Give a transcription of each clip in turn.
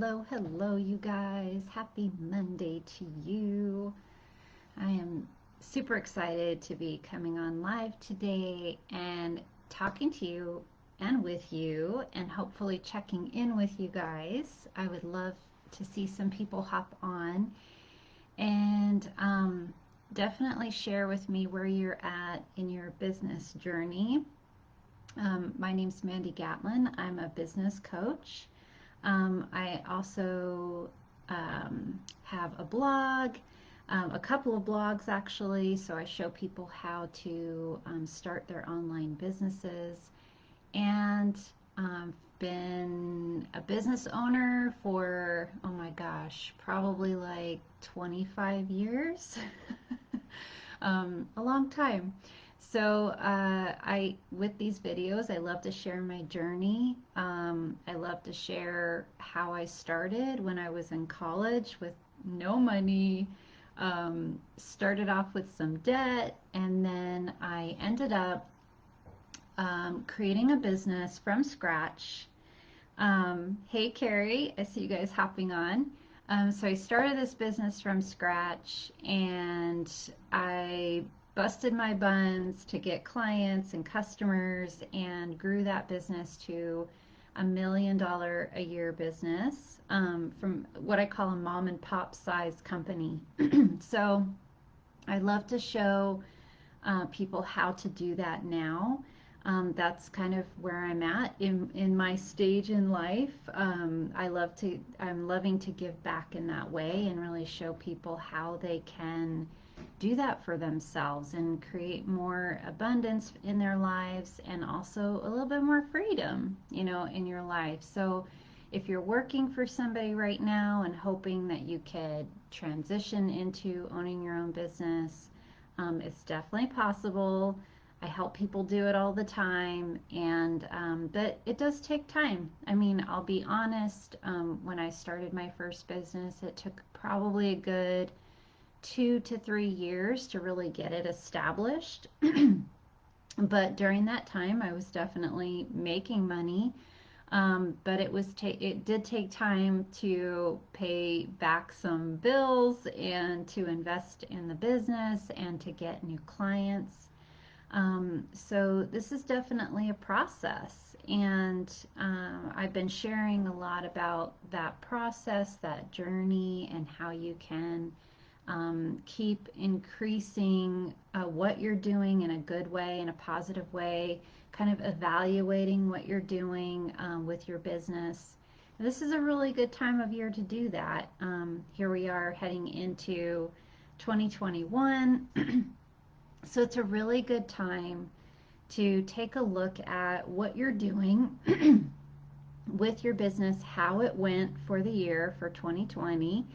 Hello, hello, you guys. Happy Monday to you. I am super excited to be coming on live today and talking to you and with you, and hopefully checking in with you guys. I would love to see some people hop on and definitely share with me where you're at in your business journey. My name's Mandy Gatlin. I'm a business coach. I also have a blog, a couple of blogs actually, so I show people how to start their online businesses. And been a business owner for, oh my gosh, probably like 25 years. A long time. So with these videos, I love to share my journey. I love to share how I started when I was in college with no money. Started off with some debt, and then I ended up creating a business from scratch. Hey, Carrie, I see you guys hopping on. So I started this business from scratch, and I busted my buns to get clients and customers and grew that business to $1 million a year business, from what I call a mom and pop size company. So I love to show people how to do that now. That's kind of where I'm at in my stage in life. I'm loving to give back in that way and really show people how they can do that for themselves and create more abundance in their lives, and also a little bit more freedom, in your life. So if you're working for somebody right now and hoping that you could transition into owning your own business, it's definitely possible. I help people do it all the time, and but it does take time. I mean, I'll be honest. When I started my first business, it took probably a good 2 to 3 years to really get it established. But during that time, I was definitely making money. But it did take time to pay back some bills and to invest in the business and to get new clients. So this is definitely a process, and I've been sharing a lot about that process, that journey, and how you can keep increasing what you're doing in a good way, in a positive way, kind of evaluating what you're doing with your business. This is a really good time of year to do that. Here we are heading into 2021. So it's a really good time to take a look at what you're doing with your business, how it went for the year for 2020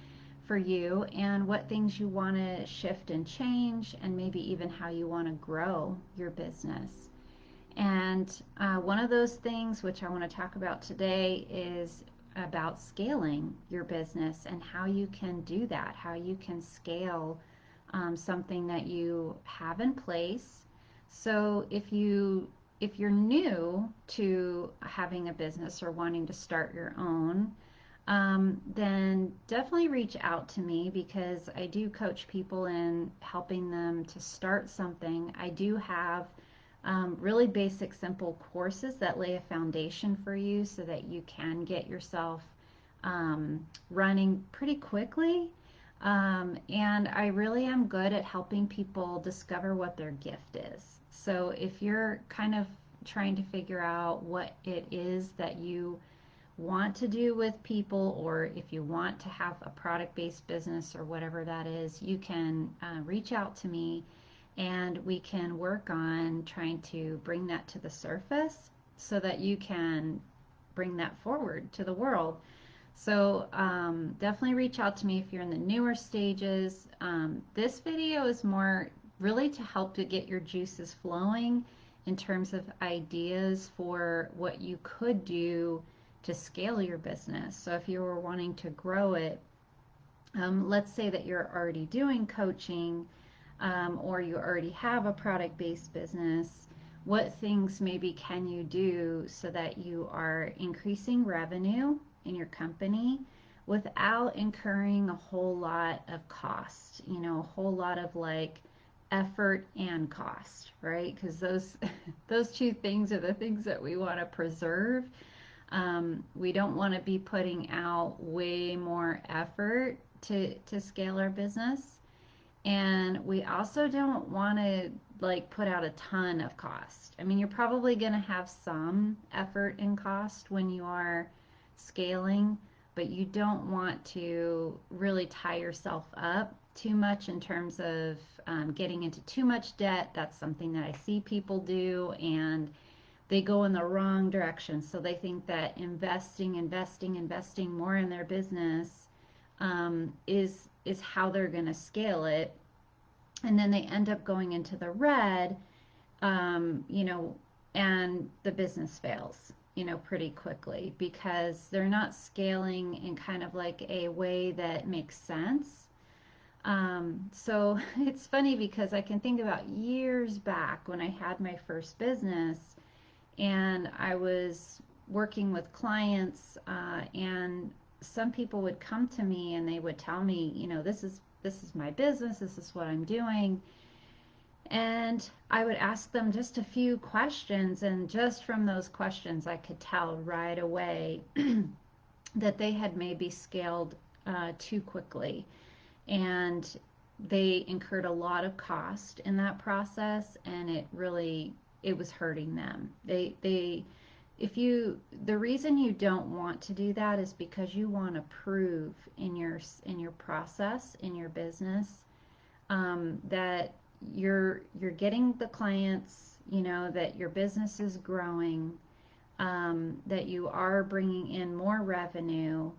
for you, and what things you want to shift and change, and maybe even how you want to grow your business. And one of those things which I want to talk about today is about scaling your business and how you can do that, how you can scale something that you have in place. So if you're new to having a business or wanting to start your own, then definitely reach out to me, because I do coach people in helping them to start something. I do have really basic, simple courses that lay a foundation for you so that you can get yourself running pretty quickly. And I really am good at helping people discover what their gift is. So if you're kind of trying to figure out what it is that you want to do with people, or if you want to have a product-based business or whatever that is, you can reach out to me, and we can work on trying to bring that to the surface so that you can bring that forward to the world. So definitely reach out to me if you're in the newer stages. This video is more really to help to get your juices flowing in terms of ideas for what you could do to scale your business. So if you were wanting to grow it, let's say that you're already doing coaching, or you already have a product-based business, what things maybe can you do so that you are increasing revenue in your company without incurring a whole lot of cost, a whole lot of like effort and cost, right? Because those those two things are the things that we want to preserve. We don't want to be putting out way more effort to scale our business, and we also don't want to like put out a ton of cost. I mean, you're probably going to have some effort and cost when you are scaling, but you don't want to really tie yourself up too much in terms of getting into too much debt. That's something that I see people do, and they go in the wrong direction. So they think that investing more in their business is how they're going to scale it, and then they end up going into the red, you know, and the business fails, pretty quickly because they're not scaling in kind of like a way that makes sense. So it's funny because I can think about years back when I had my first business and I was working with clients, and some people would come to me and they would tell me, this is my business, this is what I'm doing. And I would ask them just a few questions, and just from those questions, I could tell right away that they had maybe scaled too quickly, and they incurred a lot of cost in that process, and it was hurting them. If you the reason you don't want to do that is because you want to prove in your process in your business, that you're getting the clients, that your business is growing, that you are bringing in more revenue.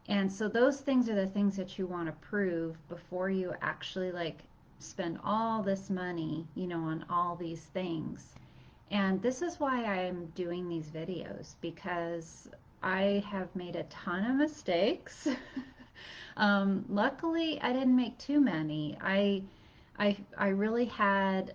And so those things are the things that you want to prove before you actually like spend all this money, on all these things. And this is why I'm doing these videos, because I have made a ton of mistakes. Luckily, I didn't make too many. I really had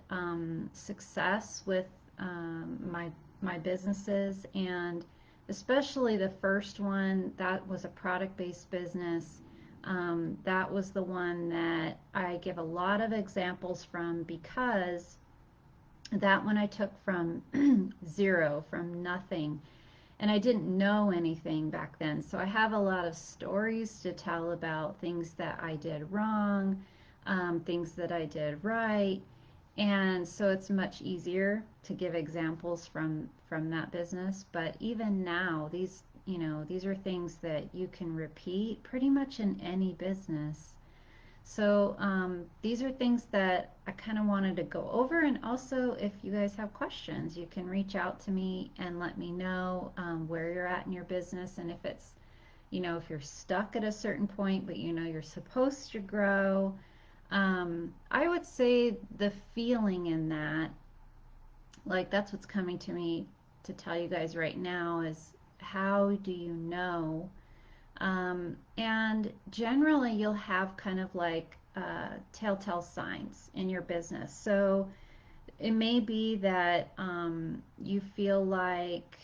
success with my businesses, and especially the first one that was a product-based business. That was the one that I give a lot of examples from, because that one I took from zero, from nothing, and I didn't know anything back then. So I have a lot of stories to tell about things that I did wrong, things that I did right, and so it's much easier to give examples from that business. But even now, these are things that you can repeat pretty much in any business. So these are things that I kind of wanted to go over. And also, if you guys have questions, you can reach out to me and let me know where you're at in your business, and if it's, if you're stuck at a certain point, but you're supposed to grow. I would say the feeling in that, like, that's what's coming to me to tell you guys right now, is how do you know? And generally, you'll have kind of like telltale signs in your business. So it may be that you feel like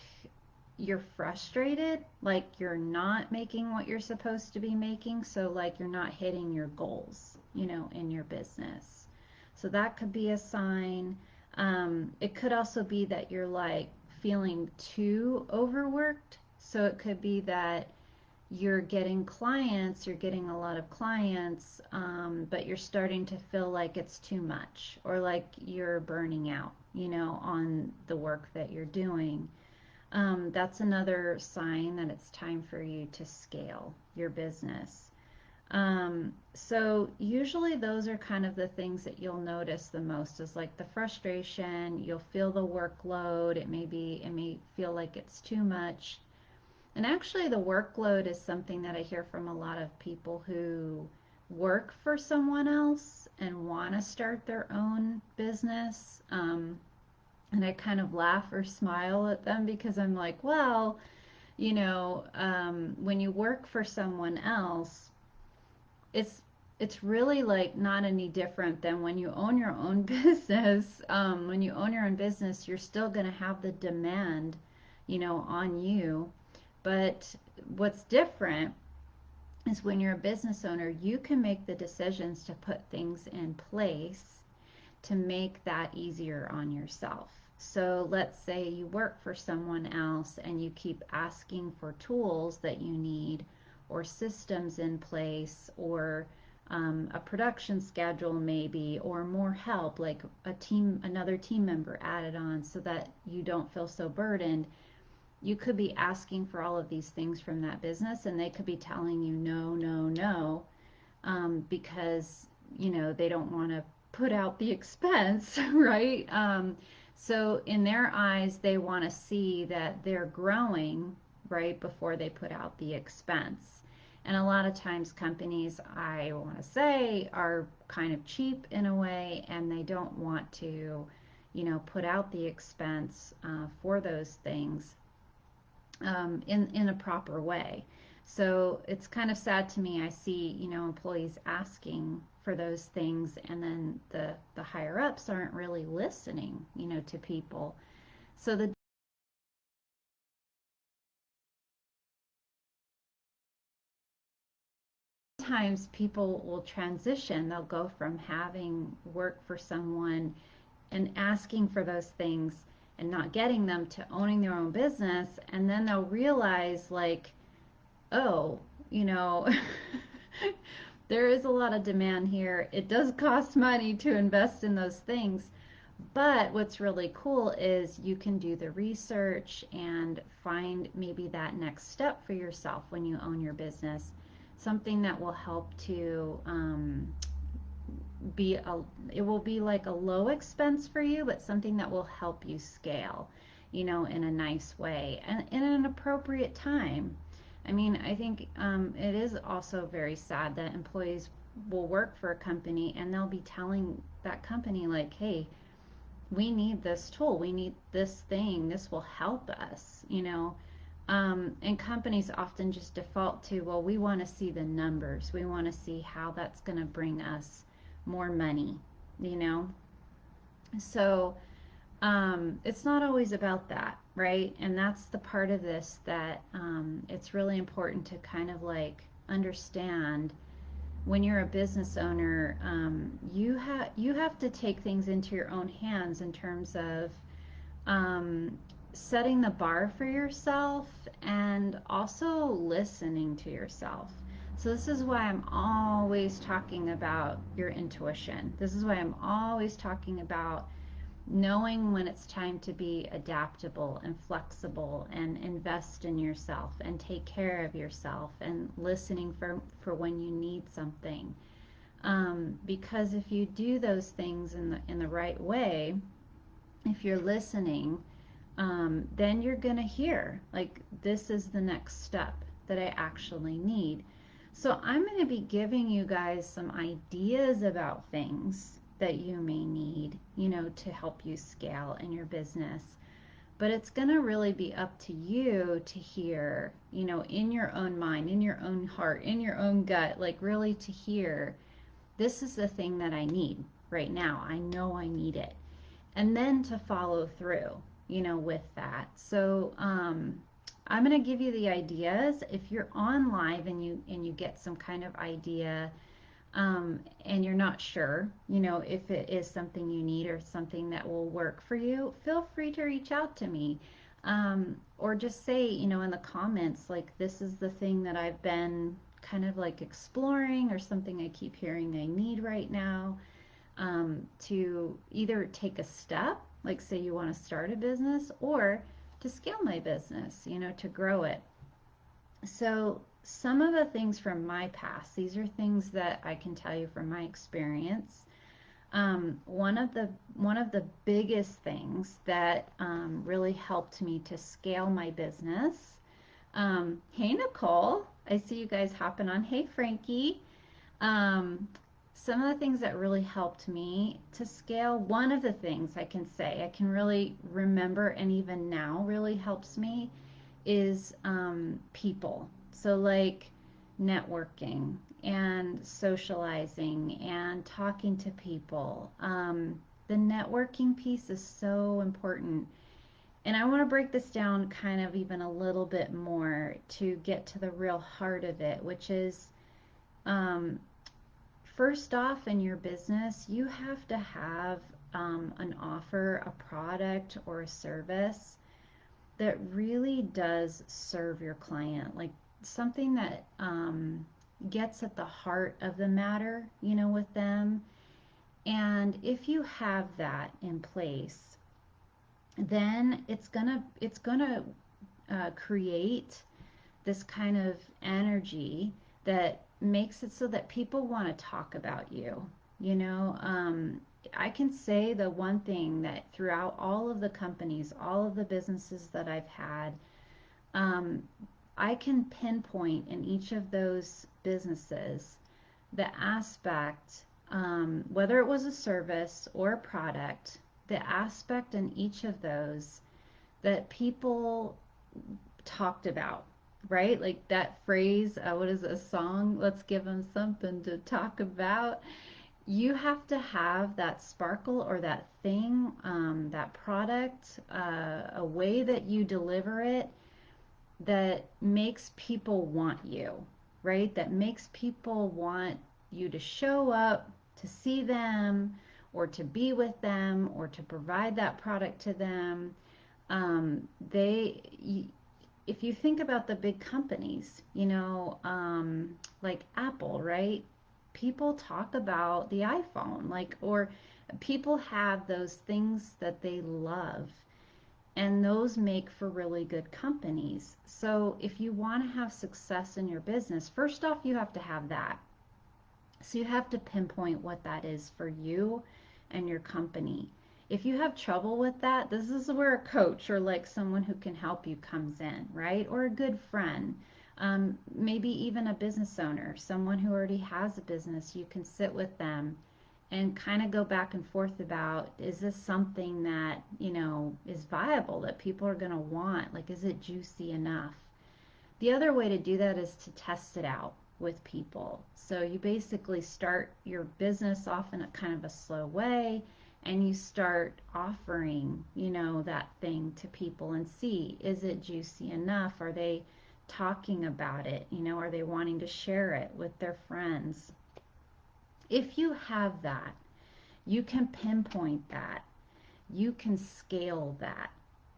you're frustrated, like you're not making what you're supposed to be making. So, like, you're not hitting your goals, in your business. So, that could be a sign. It could also be that you're like feeling too overworked. So, it could be that you're getting a lot of clients, but you're starting to feel like it's too much, or like you're burning out, on the work that you're doing. That's another sign that it's time for you to scale your business. So usually those are kind of the things that you'll notice the most, is like the frustration. You'll feel the workload. It may feel like it's too much. And actually, the workload is something that I hear from a lot of people who work for someone else and want to start their own business. And I kind of laugh or smile at them, because I'm like, well, when you work for someone else, it's it's really like not any different than when you own your own business. When you own your own business, you're still going to have the demand, on you. But what's different is when you're a business owner, you can make the decisions to put things in place to make that easier on yourself. So let's say you work for someone else and you keep asking for tools that you need or systems in place or a production schedule maybe or more help like another team member added on so that you don't feel so burdened. You could be asking for all of these things from that business and they could be telling you no, no, no, because they don't want to put out the expense, right? So in their eyes, they want to see that they're growing right before they put out the expense. And a lot of times, companies, I want to say, are kind of cheap in a way, and they don't want to, put out the expense for those things in a proper way. So it's kind of sad to me. I see, employees asking for those things, and then the higher ups aren't really listening, to people. So the times people will transition, they'll go from having work for someone and asking for those things and not getting them to owning their own business, and then they'll realize like, oh, you know, there is a lot of demand here. It does cost money to invest in those things. But what's really cool is you can do the research and find maybe that next step for yourself when you own your business. Something that will help to be it will be like a low expense for you, but something that will help you scale, in a nice way and in an appropriate time. I mean, I think it is also very sad that employees will work for a company and they'll be telling that company, like, hey, we need this tool, we need this thing, this will help us. And companies often just default to, well, we want to see the numbers, we want to see how that's going to bring us more money, you know? So it's not always about that, right? And that's the part of this that it's really important to kind of like understand when you're a business owner. You have to take things into your own hands in terms of um, setting the bar for yourself and also listening to yourself. So, this is why I'm always talking about your intuition. This is why I'm always talking about knowing when it's time to be adaptable and flexible and invest in yourself and take care of yourself and listening for when you need something. Because if you do those things in the right way, if you're listening, then you're going to hear, like, this is the next step that I actually need. So, I'm going to be giving you guys some ideas about things that you may need, to help you scale in your business. But it's going to really be up to you to hear, in your own mind, in your own heart, in your own gut, like really to hear, this is the thing that I need right now. I know I need it, and then to follow through, with that. So I'm going to give you the ideas. If you're on live and you get some kind of idea, and you're not sure, if it is something you need or something that will work for you, feel free to reach out to me. Or just say, in the comments, like, this is the thing that I've been kind of like exploring, or something I keep hearing I need right now, to either take a step, like say you want to start a business, or to scale my business, to grow it. So, some of the things from my past, these are things that I can tell you from my experience. One of the biggest things that really helped me to scale my business. Hey Nicole, I see you guys hopping on. Hey Frankie. Um, some of the things that really helped me to scale, one of the things I can say, I can really remember, and even now really helps me, is people. So, like, networking. and socializing and talking to people. The networking piece is so important. And I want to break this down kind of even a little bit more to get to the real heart of it, which is um, first off, in your business, you have to have an offer, a product, or a service that really does serve your client, like something that gets at the heart of the matter, with them. And if you have that in place, then it's gonna create this kind of energy that makes it so that people want to talk about you. You know, I can say the one thing that throughout all of the companies, all of the businesses that I've had, um, I can pinpoint in each of those businesses the aspect, whether it was a service or a product, the aspect in each of those that people talked about, right? Like that phrase, what is it, a song? Let's give them something to talk about. You have to have that sparkle or that thing, that product, a way that you deliver it that makes people want you, right? That makes people want you to show up, to see them, or to be with them, or to provide that product to them. They, if you think about the big companies, like Apple, right? People talk about the iPhone, like, or people have those things that they love, and those make for really good companies. So if you want to have success in your business, first off, you have to have that. So you have to pinpoint what that is for you and your company. If you have trouble with that, this is where a coach or like someone who can help you comes in, right? Or a good friend, maybe even a business owner, someone who already has a business. You can sit with them and kind of go back and forth about, is this something that, is viable, that people are going to want? Like, is it juicy enough? The other way to do that is to test it out with people. So you basically start your business off in a kind of a slow way, and you start offering, that thing to people and see, is it juicy enough? Are they talking about it? Are they wanting to share it with their friends? If you have that, you can pinpoint that, you can scale that,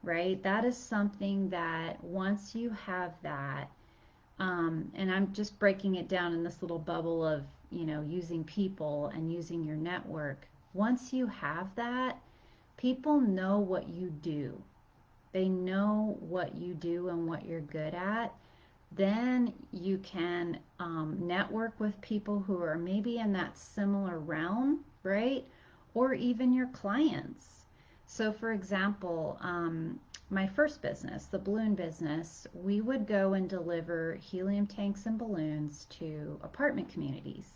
right? That is something that once you have that, and I'm just breaking it down in this little bubble of, using people and using your network. Once you have that, people know what you do. They know what you do and what you're good at. Then you can network with people who are maybe in that similar realm, right? Or even your clients. So, for example, my first business, the balloon business, we would go and deliver helium tanks and balloons to apartment communities.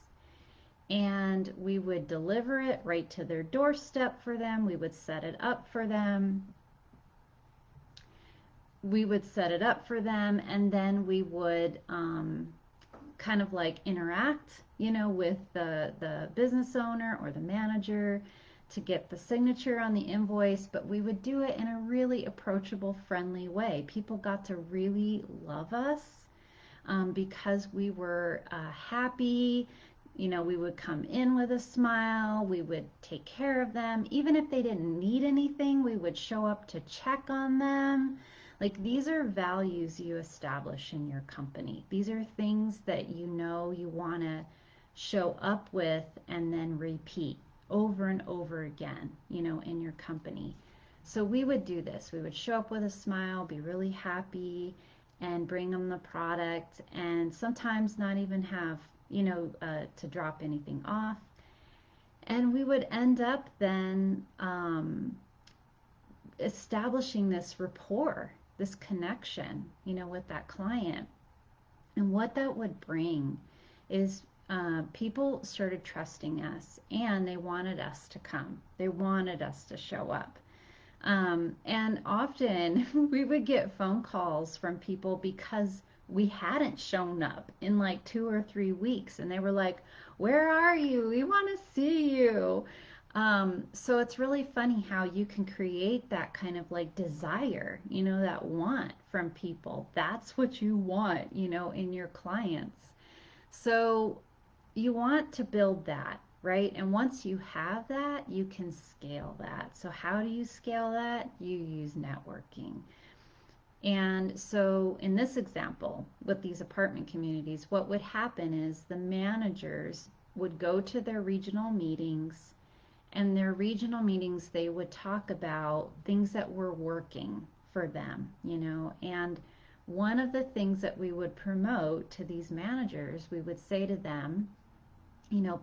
And we would deliver it right to their doorstep for them. We would set it up for them. And then we would kind of like interact, with the business owner or the manager to get the signature on the invoice, but we would do it in a really approachable, friendly way. People got to really love us because we were happy. We would come in with a smile. We would take care of them. Even if they didn't need anything, we would show up to check on them. Like, these are values you establish in your company. These are things that you want to show up with and then repeat over and over again, in your company. So we would do this. We would show up with a smile, be really happy, and bring them the product, and sometimes not even have, to drop anything off. And we would end up then establishing this rapport, this connection, with that client. And what that would bring is people started trusting us, and they wanted us to come. They wanted us to show up. And often we would get phone calls from people because we hadn't shown up in like 2 or 3 weeks, and they were like, "Where are you? We want to see you." So it's really funny how you can create that kind of like desire, that want from people. That's what you want, in your clients. So you want to build that, right? And once you have that, you can scale that. So how do you scale that? You use networking. And so in this example, with these apartment communities, what would happen is the managers would go to their regional meetings, and their regional meetings, they would talk about things that were working for them, and one of the things that we would promote to these managers, we would say to them,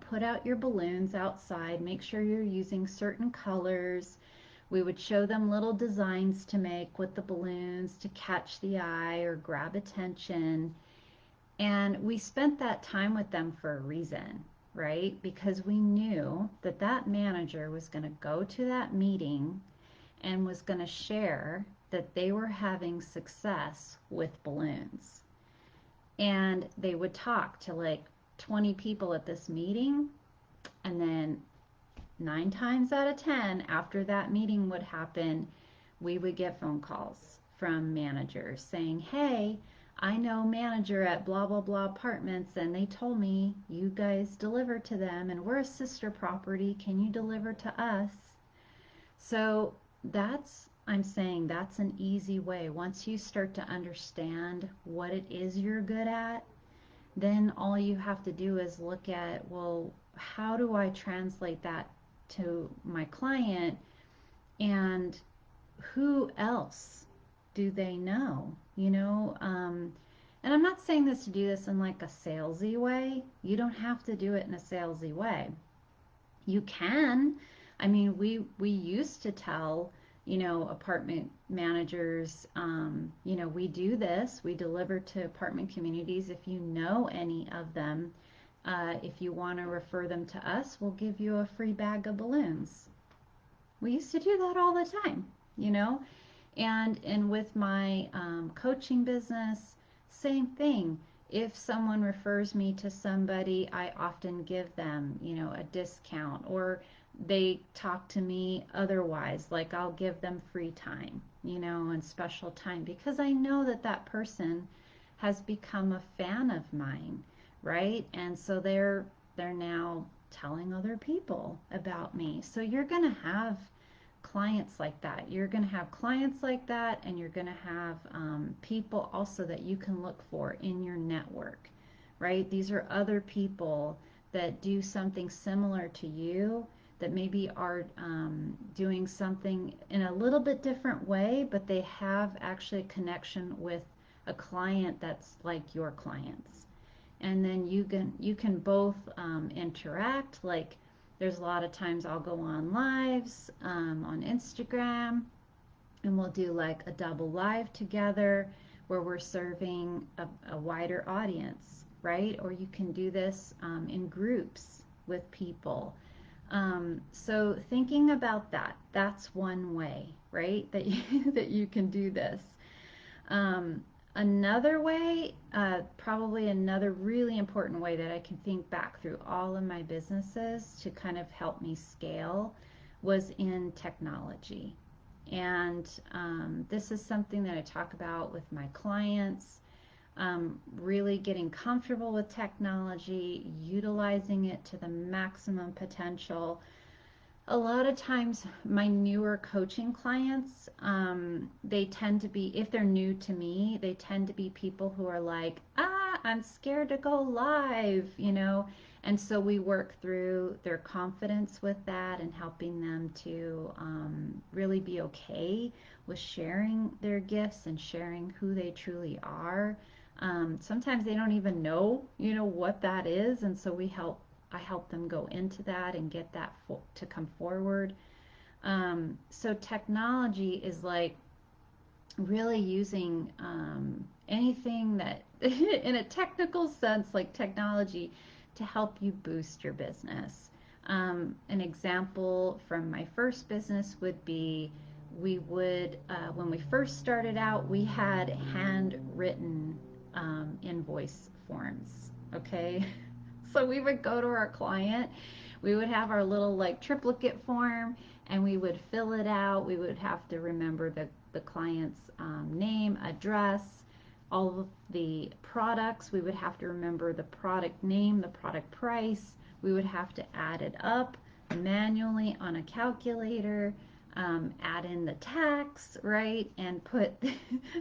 put out your balloons outside, make sure you're using certain colors. We would show them little designs to make with the balloons to catch the eye or grab attention. And we spent that time with them for a reason, right? Because we knew that that manager was going to go to that meeting and was going to share that they were having success with balloons. And they would talk to like 20 people at this meeting, and then 9 times out of 10, after that meeting would happen, we would get phone calls from managers saying, "Hey, I know manager at blah, blah, blah apartments, and they told me you guys deliver to them, and we're a sister property. Can you deliver to us?" So I'm saying that's an easy way. Once you start to understand what it is you're good at, then all you have to do is look at, well, how do I translate that to my client, and who else do they know? And I'm not saying this to do this in like a salesy way. You don't have to do it in a salesy way. You can. I mean, we used to tell, apartment managers, we do this. We deliver to apartment communities. If you know any of them, if you want to refer them to us, we'll give you a free bag of balloons. We used to do that all the time, you know. And with my coaching business, same thing. If someone refers me to somebody, I often give them, a discount, or they talk to me otherwise, like I'll give them free time, and special time, because I know that that person has become a fan of mine, right? And so they're now telling other people about me. So you're going to have clients like that. You're going to have clients like that, and you're going to have people also that you can look for in your network, right? These are other people that do something similar to you, that maybe are doing something in a little bit different way, but they have actually a connection with a client that's like your clients. And then you can both interact. Like, there's a lot of times I'll go on lives on Instagram, and we'll do like a double live together where we're serving a wider audience, right? Or you can do this in groups with people. So thinking about that, that's one way, right? That you that you can do this. Um, Another way, probably another really important way that I can think back through all of my businesses to kind of help me scale, was in technology. And this is something that I talk about with my clients, really getting comfortable with technology, utilizing it to the maximum potential. A lot of times my newer coaching clients, they tend to be, if they're new to me, they tend to be people who are like, I'm scared to go live. And so we work through their confidence with that, and helping them to really be okay with sharing their gifts and sharing who they truly are. Sometimes they don't even know, what that is, and so I help them go into that and get that to come forward. So technology is like really using anything that, in a technical sense, like technology to help you boost your business. An example from my first business would be, when we first started out, we had handwritten invoice forms. Okay. So we would go to our client, we would have our little like triplicate form, and we would fill it out. We would have to remember the client's name, address, all of the products. We would have to remember the product name, the product price. We would have to add it up manually on a calculator, add in the tax, right, and put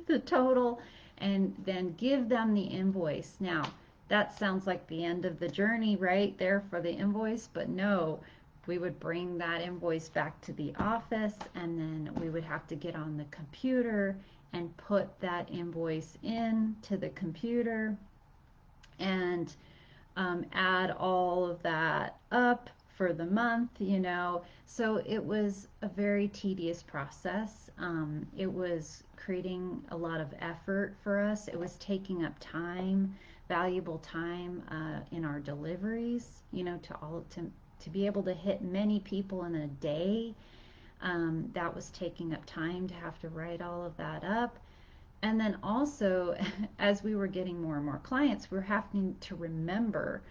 the total, and then give them the invoice. Now, that sounds like the end of the journey right there for the invoice, but no, we would bring that invoice back to the office, and then we would have to get on the computer and put that invoice in to the computer and add all of that up for the month, you know. So it was a very tedious process. It was creating a lot of effort for us. It was taking up time, valuable time in our deliveries, you know, to be able to hit many people in a day. That was taking up time to have to write all of that up. And then also, as we were getting more and more clients, we were having to remember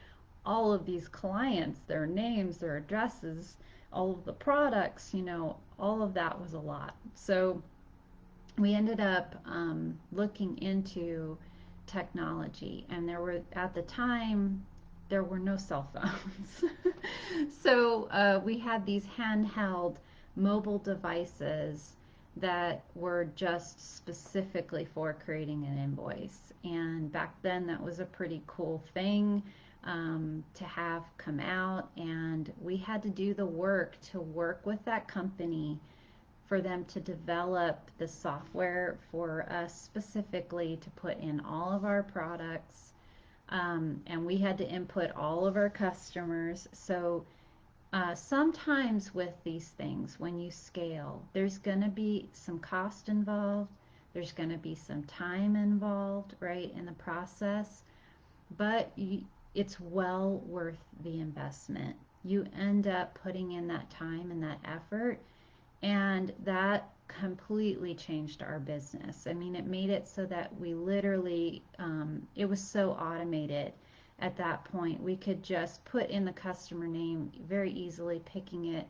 all of these clients, their names, their addresses, all of the products, you know, all of that was a lot. So we ended up looking into technology, and there were, at the time, there were no cell phones. So we had these handheld mobile devices that were just specifically for creating an invoice. And back then, that was a pretty cool thing to have come out. And we had to do the work to work with that company for them to develop the software for us specifically to put in all of our products. And we had to input all of our customers. So sometimes with these things, when you scale, there's going to be some cost involved, there's going to be some time involved, right, in the process, but it's well worth the investment. You end up putting in that time and that effort, and that completely changed our business. I mean, it made it so that we literally, it was so automated at that point. We could just put in the customer name very easily, picking it,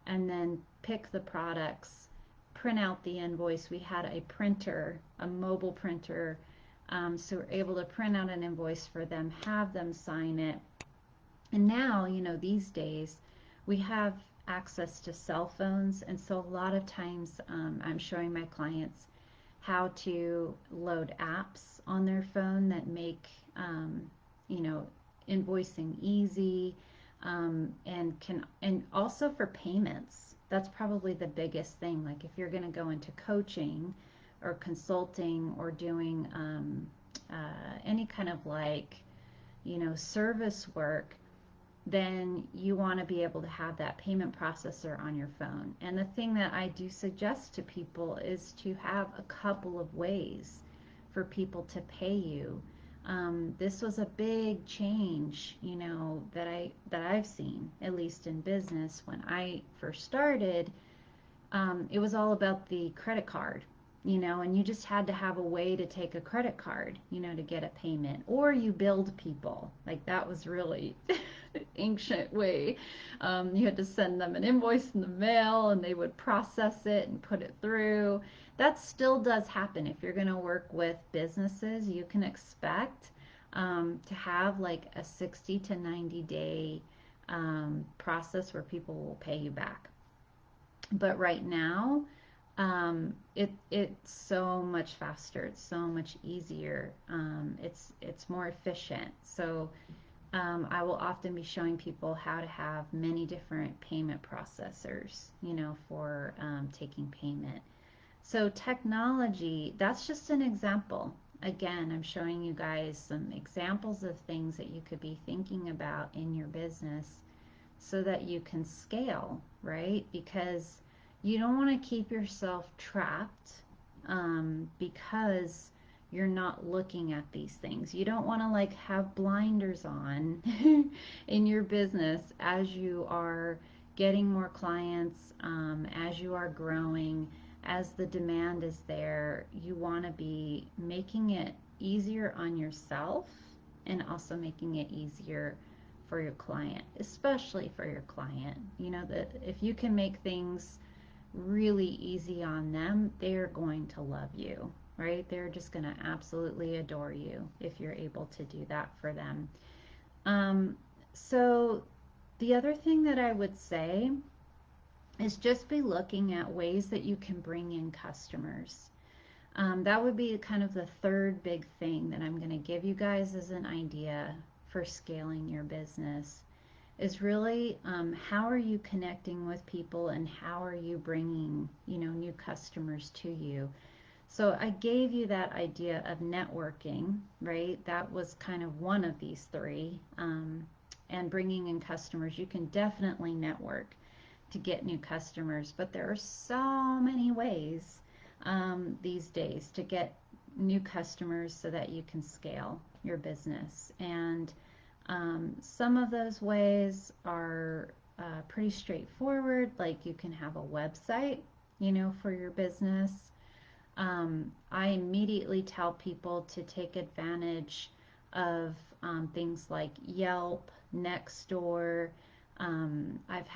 and then pick the products, print out the invoice. We had a printer, a mobile printer, so we're able to print out an invoice for them, have them sign it. And now, you know, these days, we have access to cell phones, and so a lot of times I'm showing my clients how to load apps on their phone that make you know, invoicing easy, and also for payments. That's probably the biggest thing. Like if you're going to go into coaching or consulting or doing any kind of like, you know, service work, then you want to be able to have that payment processor on your phone. And the thing that I do suggest to people is to have a couple of ways for people to pay you. This was a big change, you know, that I've seen, at least in business. When I first started, it was all about the credit card, you know, and you just had to have a way to take a credit card, you know, to get a payment, or you billed people. Like that was really ancient way. You had to send them an invoice in the mail, and they would process it and put it through. That still does happen. If you're going to work with businesses, you can expect to have like a 60 to 90 day process where people will pay you back. But right now, it's so much faster. It's so much easier. It's more efficient. So I will often be showing people how to have many different payment processors, you know, for taking payment. So technology, that's just an example. Again, I'm showing you guys some examples of things that you could be thinking about in your business so that you can scale, right? Because you don't want to keep yourself trapped because you're not looking at these things. You don't want to like have blinders on in your business as you are getting more clients, as you are growing, as the demand is there. You want to be making it easier on yourself and also making it easier for your client, especially for your client. You know, that if you can make things really easy on them, they're going to love you, right? They're just going to absolutely adore you if you're able to do that for them. Um, so, the other thing that I would say is just be looking at ways that you can bring in customers. That would be kind of the third big thing that I'm going to give you guys as an idea for scaling your business is really how are you connecting with people and how are you bringing, new customers to you. So I gave you that idea of networking, right? That was kind of one of these three. And bringing in customers, you can definitely network to get new customers, but there are so many ways these days to get new customers so that you can scale your business. And some of those ways are pretty straightforward, like you can have a website, for your business. I immediately tell people to take advantage of things like Yelp, Nextdoor. I've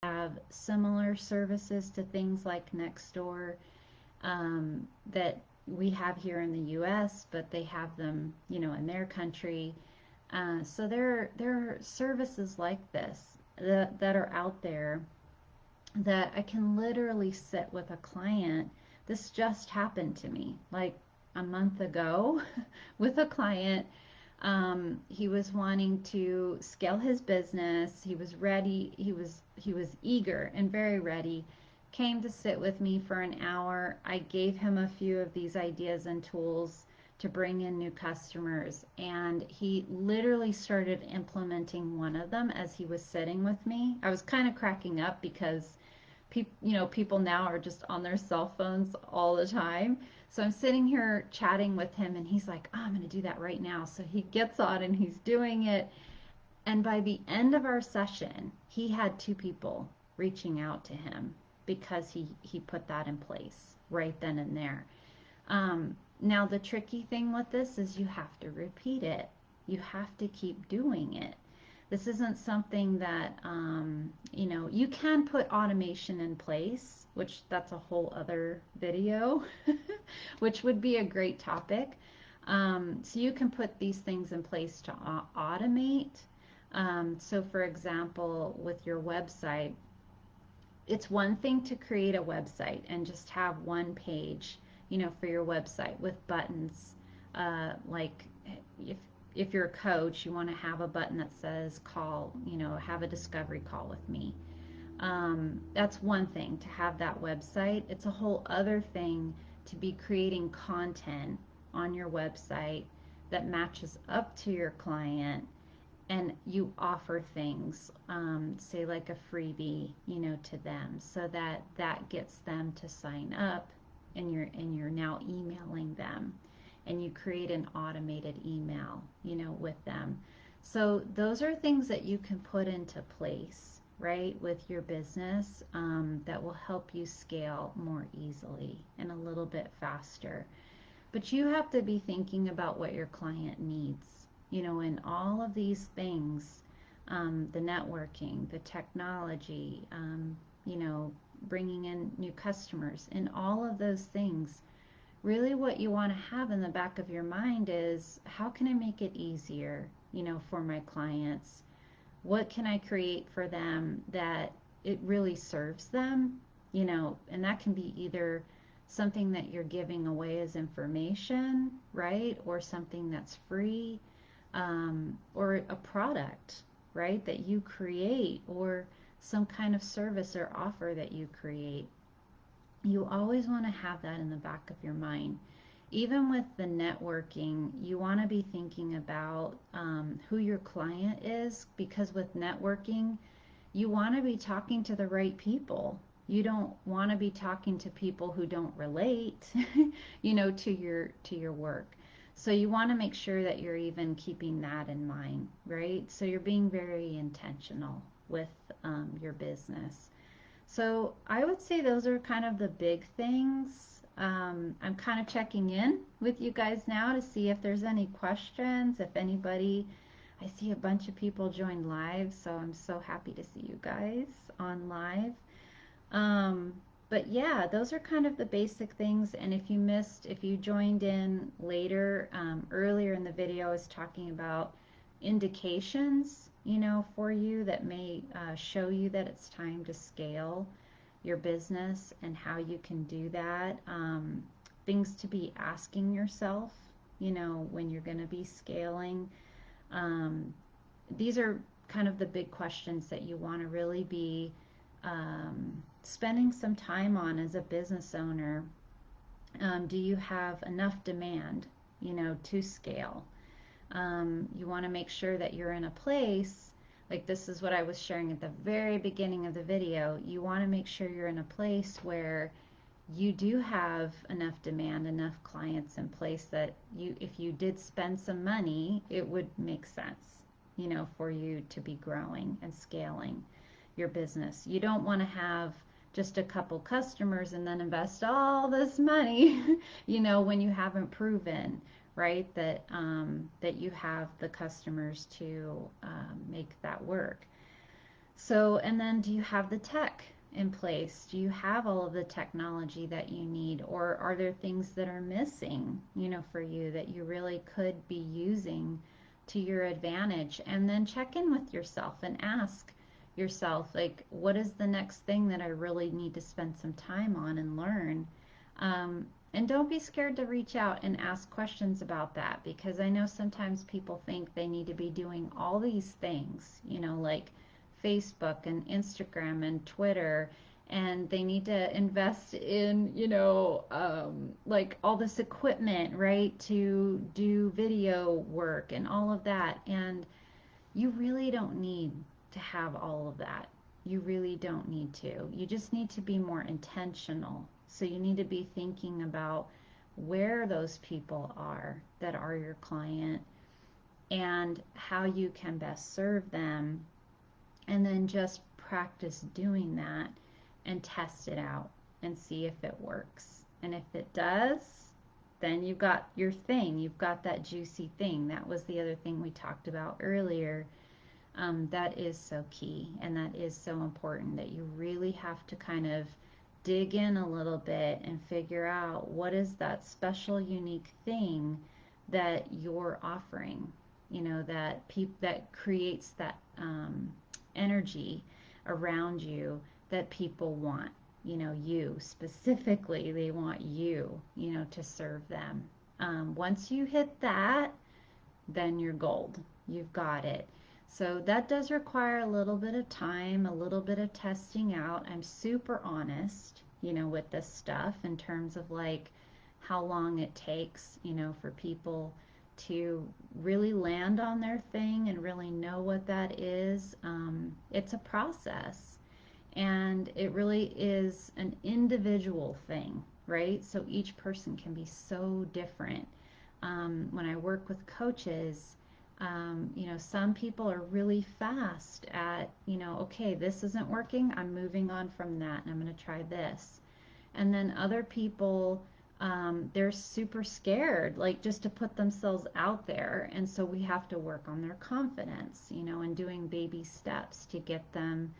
have similar services to things like Nextdoor that we have here in the US, but they have them, in their country. So there are services like this that are out there that I can literally sit with a client. This just happened to me like a month ago with a client. He was wanting to scale his business. He was ready. He was eager and very ready. Came to sit with me for an hour. I gave him a few of these ideas and tools to bring in new customers, and he literally started implementing one of them as he was sitting with me. I was kind of cracking up because people now are just on their cell phones all the time. So I'm sitting here chatting with him, and he's like, oh, I'm going to do that right now. So he gets on and he's doing it. And by the end of our session, he had two people reaching out to him because he put that in place right then and there. Now, the tricky thing with this is you have to repeat it, you have to keep doing it. This isn't something that, you can put automation in place, which that's a whole other video, which would be a great topic. So you can put these things in place to automate. So, for example, with your website, it's one thing to create a website and just have one page, for your website with buttons. Like if if you're a coach, you want to have a button that says call, have a discovery call with me. That's one thing to have that website. It's a whole other thing to be creating content on your website that matches up to your client and you offer things, say like a freebie, to them, so that that gets them to sign up, and you're now emailing them, and you create an automated email, with them. So those are things that you can put into place, right, with your business, that will help you scale more easily and a little bit faster. But you have to be thinking about what your client needs, in all of these things, the networking, the technology, bringing in new customers, and all of those things. Really, what you want to have in the back of your mind is how can I make it easier, for my clients? What can I create for them that it really serves them? And that can be either something that you're giving away as information, right? Or something that's free, or a product, right? That you create, or some kind of service or offer that you create. You always want to have that in the back of your mind. Even with the networking, you want to be thinking about who your client is, because with networking, you want to be talking to the right people. You don't want to be talking to people who don't relate, to your work. So you want to make sure that you're even keeping that in mind, right? So you're being very intentional with your business. So I would say those are kind of the big things. I'm kind of checking in with you guys now to see if there's any questions, if anybody, I see a bunch of people join live, so I'm so happy to see you guys on live. Um, but yeah, those are kind of the basic things. And if you joined in later, earlier in the video, I was talking about indications, for you that may show you that it's time to scale your business and how you can do that. Things to be asking yourself, when you're going to be scaling. Um, these are kind of the big questions that you want to really be spending some time on as a business owner. Do you have enough demand, to scale? You want to make sure that you're in a place, like this is what I was sharing at the very beginning of the video. You want to make sure you're in a place where you do have enough demand, enough clients in place that if you did spend some money, it would make sense, for you to be growing and scaling your business. You don't want to have just a couple customers and then invest all this money, when you haven't proven, right, that you have the customers to make that work. So, and then do you have the tech in place? Do you have all of the technology that you need? Or are there things that are missing, for you that you really could be using to your advantage? And then check in with yourself and ask yourself, like, what is the next thing that I really need to spend some time on and learn? And don't be scared to reach out and ask questions about that, because I know sometimes people think they need to be doing all these things, like Facebook and Instagram and Twitter, and they need to invest in, like all this equipment, right, to do video work and all of that. And you really don't need to have all of that. You really don't need to. You just need to be more intentional. So you need to be thinking about where those people are that are your client and how you can best serve them, and then just practice doing that and test it out and see if it works. And if it does, then you've got your thing. You've got that juicy thing. That was the other thing we talked about earlier. That is so key, and that is so important, that you really have to kind of dig in a little bit and figure out what is that special, unique thing that you're offering, that creates that energy around you that people want. You specifically, they want you, to serve them. Once you hit that, then you're gold. You've got it. So that does require a little bit of time, a little bit of testing out. I'm super honest, with this stuff in terms of like how long it takes, for people to really land on their thing and really know what that is. It's a process, and it really is an individual thing, right? So each person can be so different. When I work with coaches, some people are really fast at, okay, this isn't working, I'm moving on from that and I'm going to try this. And then other people, they're super scared, like just to put themselves out there. And so we have to work on their confidence, and doing baby steps to get them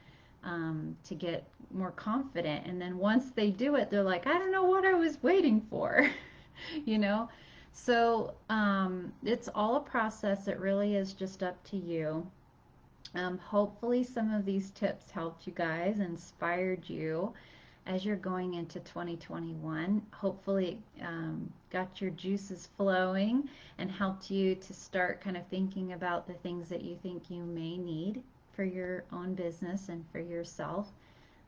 to get more confident. And then once they do it, they're like, I don't know what I was waiting for, you know? So it's all a process. It really is just up to you. Hopefully some of these tips helped you guys, inspired you as you're going into 2021. Hopefully got your juices flowing and helped you to start kind of thinking about the things that you think you may need for your own business and for yourself.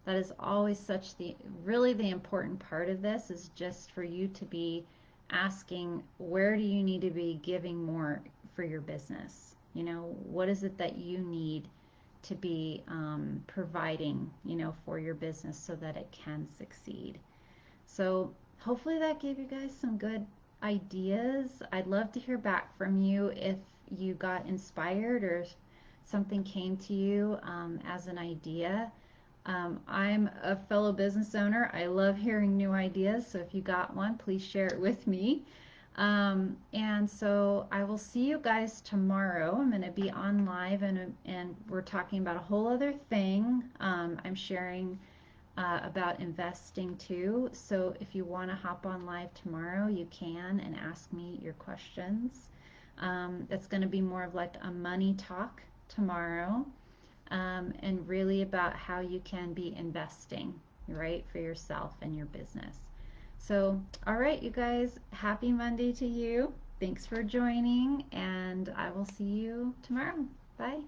That is always really the important part of this, is just for you to be asking, where do you need to be giving more for your business? What is it that you need to be providing, for your business so that it can succeed? So hopefully that gave you guys some good ideas. I'd love to hear back from you if you got inspired or if something came to you as an idea. I'm a fellow business owner. I love hearing new ideas. So if you got one, please share it with me. And so I will see you guys tomorrow. I'm going to be on live and we're talking about a whole other thing. I'm sharing about investing too. So if you want to hop on live tomorrow, you can and ask me your questions. It's going to be more of like a money talk tomorrow, and really about how you can be investing, right, for yourself and your business. So, all right, you guys, happy Monday to you. Thanks for joining, and I will see you tomorrow. Bye.